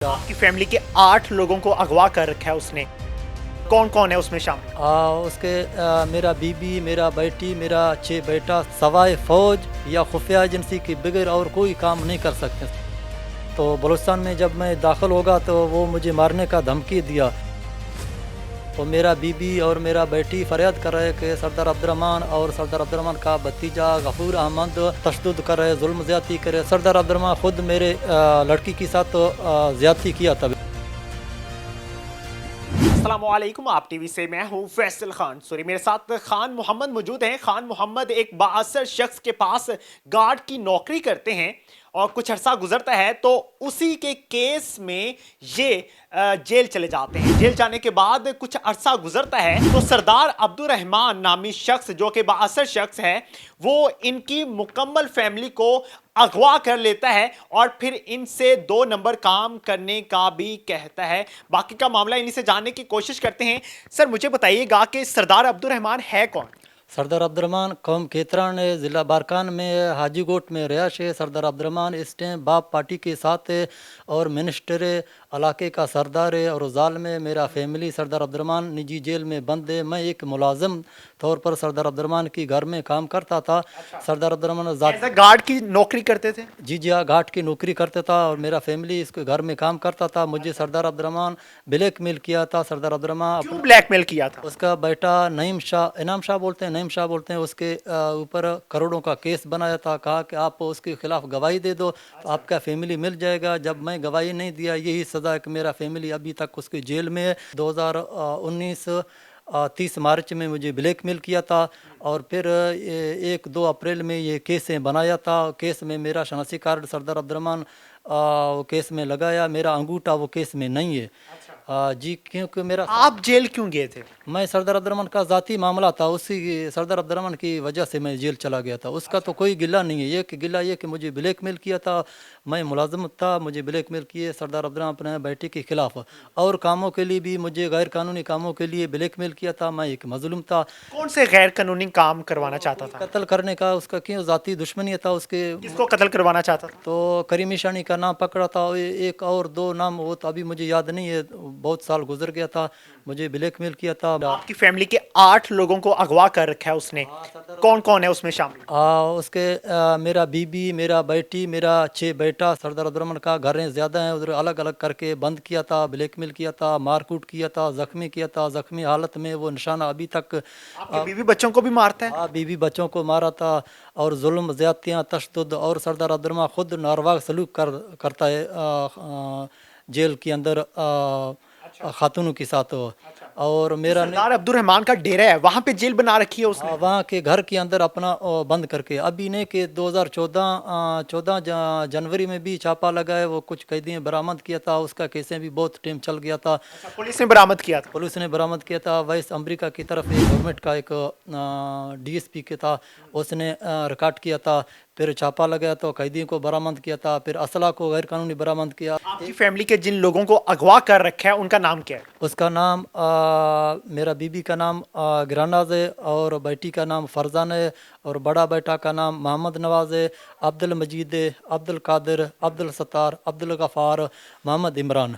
आपकी फैमिली के 8 लोगों को अगवा कर रखा है उसने। कौन कौन है उसमें शामिल? उसके मेरा बीबी, मेरा बेटी, मेरा 6 बेटा सवाए फ़ौज या खुफिया एजेंसी के बगैर और कोई काम नहीं कर सकते। तो बलूचिस्तान में जब मैं दाखिल होगा तो वो मुझे मारने का धमकी दिया। तो मेरा बीबी और मेरा बेटी फरियाद कर रहे कि सरदार अब्दुर्रहमान और सरदार अब्दुर्रहमान का भतीजा गफूर अहमद तशद्दुद कर रहे, जुल्म ज़्यादती करे। सरदार अब्दुर्रहमान खुद मेरे लड़की के साथ ज़्यादती किया था। अस्सलामुअलैकुम, आप टीवी से मैं हूं फैसल खान सूरी। मेरे साथ खान मोहम्मद मौजूद हैं। खान मोहम्मद एक बाअसर शख्स के पास गार्ड की नौकरी करते हैं और कुछ अरसा गुजरता है तो उसी के केस में ये जेल चले जाते हैं। जेल जाने के बाद कुछ अरसा गुजरता है तो सरदार अब्दुर्रहमान नामी शख्स जो कि बाअसर शख्स है वो इनकी मुकम्मल फैमिली को अगवा कर लेता है और फिर इनसे 2 नंबर काम करने का भी कहता है। बाकी का मामला इन्हीं से जानने की कोशिश करते हैं। सर, मुझे बताइएगा कि सरदार अब्दुर्रहमान है कौन? सरदार अब्दुर्रहमान कौम केतरान ज़िला बारकान में हाजीकोट में रिहायश है। सरदार अब्दुर्रहमान इस टाइम बाप पार्टी के साथ है और मिनिस्टर इलाके का सरदार है। और जाल में मेरा फैमिली सरदार अब्दुर्रहमान निजी जेल में बंद है। मैं एक मुलाजिम तौर पर सरदार अब्दुर्रहमान की घर में काम करता था। सरदार अब्दुर्रहमान गार्ड की नौकरी करते थे? जी जी हाँ, घाट की नौकरी करता था और मेरा फैमिली इसके घर में काम करता था। मुझे सरदार अब्दुर्रहमान ब्लैकमेल किया था। सरदार अब्दुर्रहमान क्यों ब्लैकमेल किया था? उसका बेटा नईम शाह, इनाम शाह बोलते हैं, नईम शाह बोलते हैं, उसके ऊपर करोड़ों का केस बनाया था। कहा कि आप उसके खिलाफ गवाही दे दो तो आपका फैमिली मिल जाएगा। जब मैं गवाही नहीं दिया, यही सज़ा है कि मेरा फैमिली अभी तक उसकी जेल में है। 2019 30 मार्च में मुझे ब्लैकमेल किया था और फिर 1-2 अप्रैल में ये केसें बनाया था। केस में मेरा शनासी कार्ड सरदार अब्दुर्रहमान वो केस में लगाया, मेरा अंगूठा वो केस में नहीं है। जी, क्योंकि मेरा आप जेल क्यों गए थे? मैं सरदार अब्दुर्रहमान का ज़ाती मामला था, उसी सरदार अब्दुर्रहमान की वजह से मैं जेल चला गया था। उसका तो कोई गिला नहीं है। ये कि गिला ये कि मुझे ब्लैकमेल किया था, मैं मुलाजिम था, मुझे ब्लैकमेल किए सरदार अब्दुर्रहमान अपने बेटे के खिलाफ। और कामों के लिए भी मुझे गैर कानूनी कामों के लिए ब्लैकमेल किया था। मैं एक मजलूम था। कौन से गैर कानूनी काम करवाना चाहता था? कत्ल करने का उसका क्यों ज़ाती दुश्मनी था उसके। किसको कत्ल करवाना चाहता था? तो करीमी शानी का नाम पकड़ा था, एक और 2 नाम वो तो अभी मुझे याद नहीं है, बहुत साल गुजर गया था। मुझे ब्लैकमेल किया था। आपकी फैमिली के 8 लोगों को अगवा कर रखा है उसने। कौन कौन है उसमें शामिल? उसके मेरा बीबी, मेरा बेटी, मेरा 6 बेटा। सरदार अब्दुर्रहमान का घरें ज़्यादा हैं, उधर अलग अलग करके बंद किया था, ब्लैकमेल किया था, मारकूट किया था, ज़ख्मी किया था। ज़ख्मी हालत में वो निशाना अभी तक। आपके बीवी बच्चों को भी मारता है? बीवी बच्चों को मारा था और जुल्म ज़्यादतियाँ तशद्दुद। और सरदार अब्दुर्रहमान खुद नारवा सलूक करता है जेल के अंदर खातूनों के साथ। और मेरा सरदार अब्दुर्रहमान का डेरा है, वहां पे जेल बना रखी है उसने? वहाँ के घर के अंदर अपना बंद करके। अभी ने कि 2014 जनवरी में भी छापा लगा है, वो कुछ कैदियाँ बरामद किया था। उसका केसें भी बहुत टाइम चल गया था। पुलिस ने बरामद किया था? पुलिस ने बरामद किया था। वेस्ट अमेरिका की तरफ एक गवर्नमेंट का एक डीएसपी के था, उसने रिकॉर्ड किया था। फिर छापा लगा तो कैदियों को बरामद किया था। फिर असला को गैर कानूनी बरामद किया। आपकी फैमिली के जिन लोगों को अगवा कर रखा है उनका नाम क्या है? उसका नाम मेरा बीबी का नाम गिरानाज है और बेटी का नाम फरजान है और बड़ा बेटा का नाम मोहम्मद नवाज है, अब्दुल मजीद है, अब्दुल कादिर, अब्दुल सत्तार, अब्दुल गफ़ार, मोहम्मद इमरान।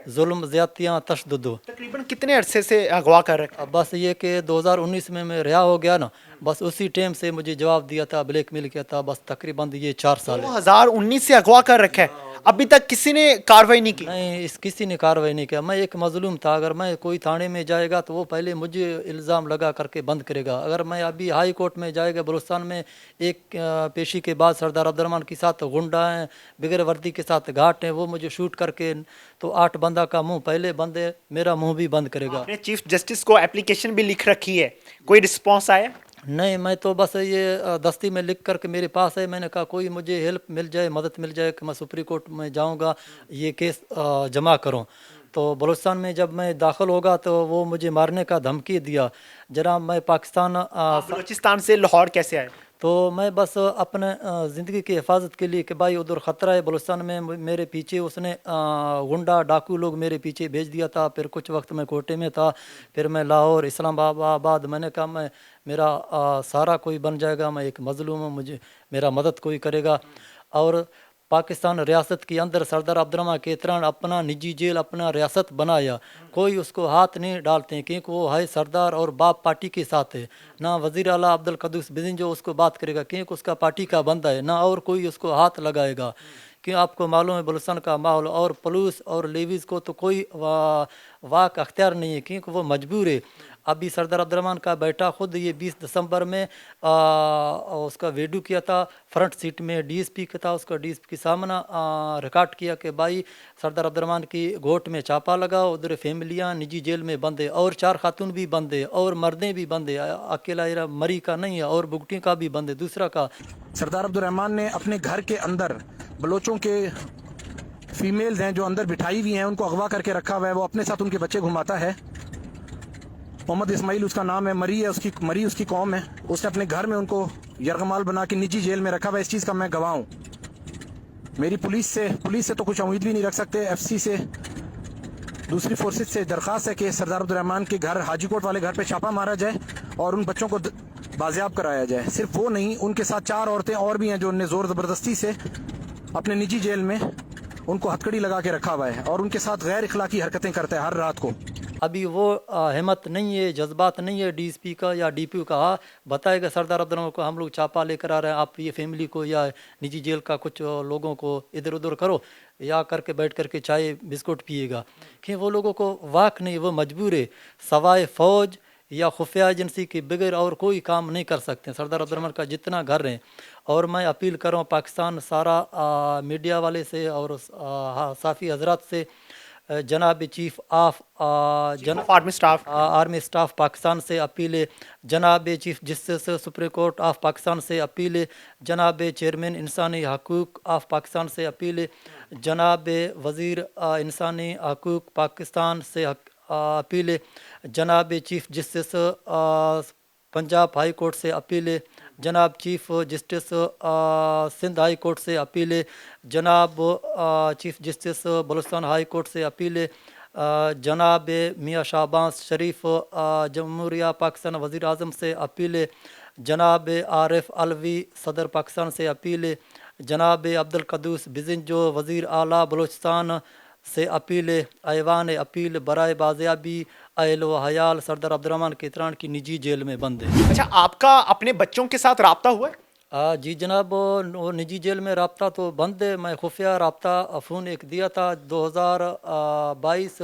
जुल्म ज़्यादतियाँ तशद्दुद। तकरीबन कितने अरसे से अगवा कर रखा है? बस ये कि 2019 में मैं रिहा हो गया ना, बस उसी टाइम से मुझे जवाब दिया था, ब्लैकमेल किया था। बस तकरीबन ये 4 साल है। 2019 से अगवा कर रखा है, अभी तक किसी ने कार्रवाई नहीं की? नहीं, इस किसी ने कार्रवाई नहीं किया। मैं एक मजलूम था। अगर मैं कोई थाने में जाएगा तो वो पहले मुझे इल्ज़ाम लगा करके बंद करेगा। अगर मैं अभी हाई कोर्ट में जाएगा बलूचिस्तान में, एक पेशी के बाद सरदार अब्दुर्रहमान के साथ गुंडा हैं, बगैर वर्दी के साथ घाट हैं, वो मुझे शूट करके तो 8 बंदा का मुंह पहले बंद है, मेरा मुंह भी बंद करेगा। आपने चीफ जस्टिस को एप्लीकेशन भी लिख रखी है, कोई रिस्पॉन्स आया? नहीं, मैं तो बस ये दस्ती में लिख कर के मेरे पास है। मैंने कहा कोई मुझे हेल्प मिल जाए, मदद मिल जाए कि मैं सुप्रीम कोर्ट में जाऊंगा, ये केस जमा करूं। तो बलूचिस्तान में जब मैं दाखिल होगा तो वो मुझे मारने का धमकी दिया। जनाब, मैं पाकिस्तान बलूचिस्तान से लाहौर कैसे आए? तो मैं बस अपने ज़िंदगी की हिफाजत के लिए कि भाई उधर ख़तरा है बलूचिस्तान में, मेरे पीछे उसने गुंडा डाकू लोग मेरे पीछे भेज दिया था। फिर कुछ वक्त मैं कोटे में था, फिर मैं लाहौर, इस्लामाबाद। मैंने कहा मैं मेरा सारा कोई बन जाएगा, मैं एक मज़लूम हूँ, मुझे मेरा मदद कोई करेगा। और पाकिस्तान रियासत के अंदर सरदार अब्दुर्रहमान के तरह अपना निजी जेल अपना रियासत बनाया, कोई उसको हाथ नहीं डालते हैं क्योंकि वो है सरदार और बाप पार्टी के साथ है। ना वज़ीर आला अब्दुल कद्दूस बिज़न जो उसको बात करेगा क्योंकि उसका पार्टी का बंदा है, ना और कोई उसको हाथ लगाएगा। कि आपको मालूम है बलूचिस्तान का माहौल और पुलिस और लेवीज़ को तो कोई वाक अख्तियार नहीं है क्योंकि वो मजबूर है। अभी सरदार अब्दुर्रहमान का बेटा खुद ये 20 दिसंबर में उसका वीडियो किया था, फ्रंट सीट में डीएसपी का था, उसका डीएसपी के सामना रिकॉर्ड किया कि भाई सरदार अब्दुर्रहमान की गोट में छापा लगा, उधर फैमिलियाँ निजी जेल में बंद है और 4 खातून भी बंद है और मर्दें भी बंद है, अकेला ये मरी का नहीं है और बुगटी का भी बंद है दूसरा का। सरदार अब्दुर्रहमान ने अपने घर के अंदर बलोचों के फीमेल्स हैं जो अंदर बिठाई हुई हैं, उनको अगवा करके रखा हुआ है, वो अपने साथ उनके बच्चे घुमाता है। मोहम्मद इस्माइल उसका नाम है, मरी उसकी कौम है। उसने अपने घर में उनको यरगमाल बना के निजी जेल में रखा हुआ है। इस चीज़ का मैं गवाह हूँ। मेरी पुलिस से तो कुछ उम्मीद भी नहीं रख सकते। एफसी से दूसरी फोर्सेज से दरख्वास्त है कि सरदार अब्दुर्रहमान के घर हाजीकोट वाले घर पे छापा मारा जाए और उन बच्चों को बाजियाब कराया जाए। सिर्फ वो नहीं, उनके साथ 4 औरतें और भी हैं जो उनने ज़ोर ज़बरदस्ती से अपने निजी जेल में उनको हथकड़ी लगा के रखा हुआ है और उनके साथ गैर इखलाकी हरकतें करता है हर रात को। अभी वो हिम्मत नहीं है, जज्बात नहीं है डीएसपी का या डीपीओ का। हाँ बताएगा सरदार अब्दुर्रहमान को हम लोग छापा लेकर आ रहे हैं, आप ये फैमिली को या निजी जेल का कुछ लोगों को इधर उधर करो या करके बैठ करके चाय बिस्कुट पिएगा कि वो लोगों को वाक नहीं, वो मजबूर है। सवाए फ़ौज या खुफिया एजेंसी के बगैर और कोई काम नहीं कर सकते सरदार अब्दुर्रहमान का जितना घर है। और मैं अपील कर रहा हूँ पाकिस्तान सारा मीडिया वाले से और साफ़ी हजरात से, जनाब chief of army staff Pakistan से अपील है, जनाब chief justice supreme court of Pakistan से अपील है, जनाब चेयरमैन इंसानी हकूक़ ऑफ पाकिस्तान से अपील है, जनाब वज़ीर इंसानी हकूक़ पाकिस्तान से अपील है, जनाब chief justice Punjab high court से अपील है, जनाब chief justice Sindh high court से अपील है, जनाब chief justice Balochistan high court से अपील है, जनाब मियाँ शाहबाज शरीफ जमहूरिया पाकिस्तान वज़ीर आज़म से अपील है, जनाब आरिफ अलवी सदर पाकिस्तान से अपील है, जनाब अब्दुल कद्दूस बिज़न जो वज़ीर आला बलूचिस्तान से अपील है। ऐवान अपील बराए बाज़ियाबी अहल व हयाल सरदार अब्दुर्रहमान के तरह की निजी जेल में बंद है। अच्छा, आपका अपने बच्चों के साथ राब्ता हुआ है? जी जनाब, वो निजी जेल में रब्ता तो बंद है। मैं खुफिया रब्ता फ़ोन एक दिया था 2022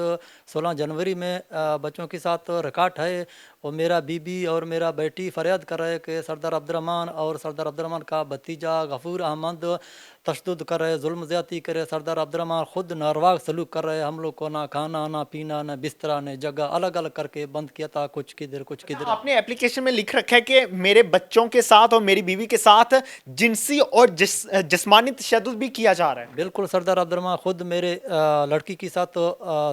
16 जनवरी में, बच्चों के साथ रिकॉर्ड है। और मेरा बीबी और मेरा बेटी फरियाद कर रहे कि सरदार अब्दुर्रहमान और सरदार अब्दुर्रहमान का भतीजा गफूर अहमद तशद्दुद कर रहे, जुल्म ज़्यादती करे। सरदार अब्दुर्रहमान ख़ुद नारवाग सलूक कर रहे, हम लोग को ना खाना ना पीना ना बिस्तरा ना जगह, अलग अलग करके बंद किया था, कुछ किधर कुछ किधर। आपने एप्लीकेशन में लिख रखा है कि मेरे बच्चों के साथ और मेरी बीवी के साथ जिनसी और जिस्मानी तशद्दुद भी किया जा रहा है। बिल्कुल, सरदार अब्दुर्रहमान खुद मेरे लड़की के साथ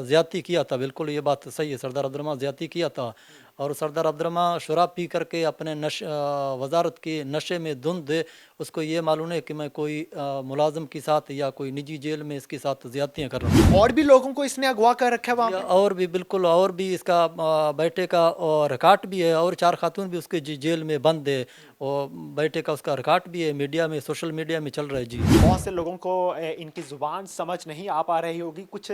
ज़्यादती किया था। बिल्कुल ये बात सही है, सरदार अब्दुर्रहमान ज़्यादती किया था। और सरदार अब्दुर्रहमान शराब पी करके अपने वजारत के नशे में धुंध है, उसको ये मालूम है कि मैं कोई मुलाजिम के साथ या कोई निजी जेल में इसके साथ ज़्यादतियाँ कर रहा हूँ। और भी लोगों को इसने अगवा कर रखा है वहाँ पे? और भी बिल्कुल, और भी इसका बेटे का रिकॉर्ड भी है और 4 खातून भी उसके जेल में बंद है और बेटे का उसका रिकॉर्ड भी है, मीडिया में सोशल मीडिया में चल रहा है। जी बहुत से लोगों को इनकी ज़ुबान समझ नहीं आ पा रही होगी, कुछ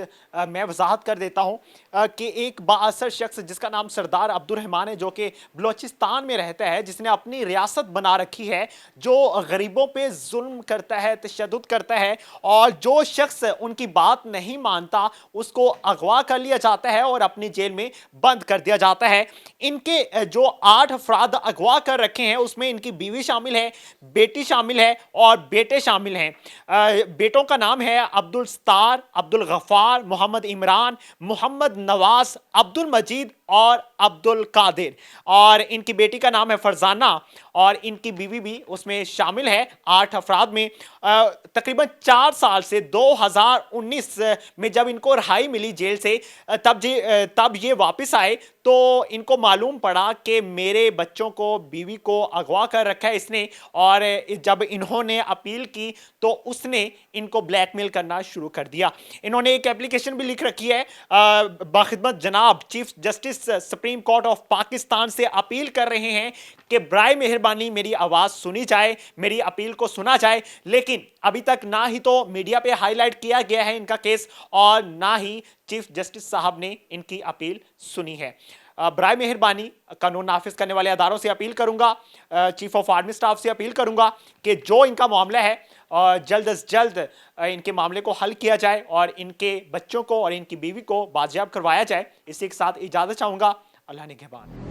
मैं वजाहत कर देता हूँ कि एक बाअसर शख्स जिसका नाम सरदार अब्दुर्रहमान है, जो कि बलोचिस्तान में रहता है, जिसने अपनी रियासत बना रखी है, जो गरीबों पे जुल्म करता है, तशद्दुद करता है, और जो शख्स उनकी बात नहीं मानता उसको अगवा कर लिया जाता है और अपनी जेल में बंद कर दिया जाता है। इनके जो 8 अफराद अगवा कर रखे हैं उसमें इनकी बीवी शामिल है, बेटी शामिल है और बेटे शामिल हैं। बेटों का नाम है अब्दुल सत्तार, अब्दुल गफ्फार, मोहम्मद इमरान, मोहम्मद नवाज, अब्दुल मजीद और अब्दुल कादिर, और इनकी बेटी का नाम है फरजाना और इनकी बीवी भी उसमें शामिल है। 8 अफराद में तकरीबन 4 साल से 2019 में जब इनको रिहाई मिली जेल से, तब ये वापस आए तो इनको मालूम पड़ा कि मेरे बच्चों को, बीवी को अगवा कर रखा है इसने, और जब इन्होंने अपील की तो उसने इनको ब्लैकमेल करना शुरू कर दिया। इन्होंने एक एप्लीकेशन भी लिख रखी है, बाखिदमत जनाब chief justice supreme court of Pakistan से अपील कर रहे हैं کہ برائے مہربانی میری آواز سنی جائے, میری اپیل کو سنا جائے, لیکن ابھی تک نہ ہی تو میڈیا پہ ہائی لائٹ کیا گیا ہے ان کا کیس اور نہ ہی چیف جسٹس صاحب نے ان کی اپیل سنی ہے. برائے مہربانی قانون نافذ کرنے والے اداروں سے اپیل کروں گا, چیف آف آرمی سٹاف سے اپیل کروں گا کہ جو ان کا معاملہ ہے جلد از جلد ان کے معاملے کو حل کیا جائے اور ان کے بچوں کو اور ان کی بیوی کو بازیاب کروایا جائے. اسی کے ساتھ اجازت چاہوں گا. اللہ نگہبان.